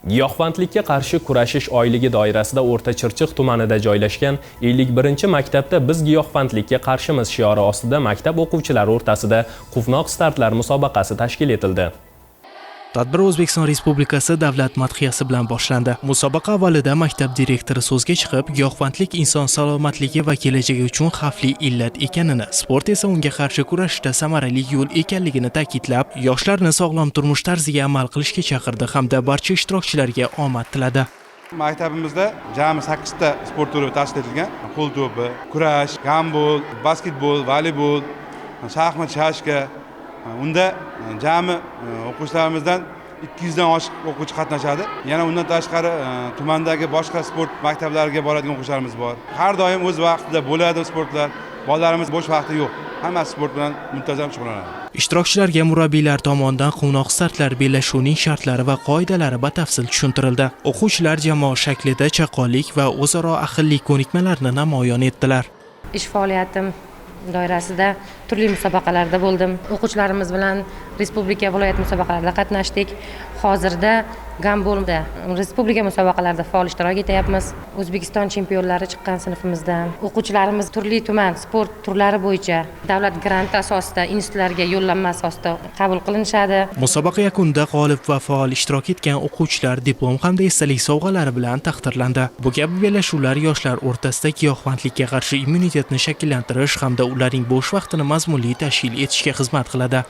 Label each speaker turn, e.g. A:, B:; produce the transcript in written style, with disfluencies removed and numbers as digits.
A: Giyohvandlikka qarshi kurashish oyligi doirasida O'rta Chirchiq tumanida joylashgan 51-maktabda biz giyohvandlikka qarshimiz shiori ostida maktab o'quvchilari o'rtasida quvnoq startlar musobaqasi tashkil etildi.
B: Tadbir O'zbekiston Respublikasi davlat madhiyasi bilan boshlandi. Musobaqa avvalida maktab direktori so'zga chiqib, giyohvandlik inson salomatligi va kelajagi uchun xavfli illat ekanini, sport esa unga qarshi kurashishda samarali yo'l ekanligini ta'kidlab, yoshlarni sog'lom turmush tarziga amal qilishga chaqirdi hamda barcha ishtirokchilarga omad tiladi.
C: Maktabimizda jami 8 ta sport turi tashkil etilgan. Qo'l to'pi, kurash, gambol, basketbol, voleybol, shaxmat, shashka. Unda jami o'quvchilarimizdan 200 dan oshiq o'quvchi qatnashadi. Yana undan tashqari tumandagi boshqa sport maktablariga boradigan o'quvchilarimiz bor. Har doim o'z vaqtida bo'ladi sportlar. Bolalarimiz bo'sh vaqti yo'q. Hammasi sport bilan muntazam shug'ullanadi.
B: Ishtirokchilarga murabbiylar tomonidan quvnoq startlar bellashuvining shartlari va qoidalari batafsil tushuntirildi. O'quvchilar jamoa shaklida chaqqonlik va o'zaro ahillik ko'nikmalarini namoyon etdilar.
D: Ish faoliyatim doirasida turli musobaqalarda bo'ldim. O'quvchilarimiz bilan respublika, viloyat musobaqalarida qatnashdik. Hozirda gambolda respublika musobaqalarida faol ishtirok etyapmiz. O'zbekiston chempionlari chiqqan sinfimizdan o'quvchilarimiz turli tuman sport turlari bo'yicha davlat granti asosida institutlarga yo'llanma asosida qabul qilinishadi.
B: Musobaqa yakunida g'olib va faol ishtirok etgan o'quvchilar diplom hamda esdalik sovg'alari bilan taqdirlandi. Bu kabi bellashuvlar yoshlar o'rtasida giyohvandlikka qarshi immunitetni shakllantirish hamda ularning bo'sh vaqtini mazmunli tashkil etishga xizmat qiladi.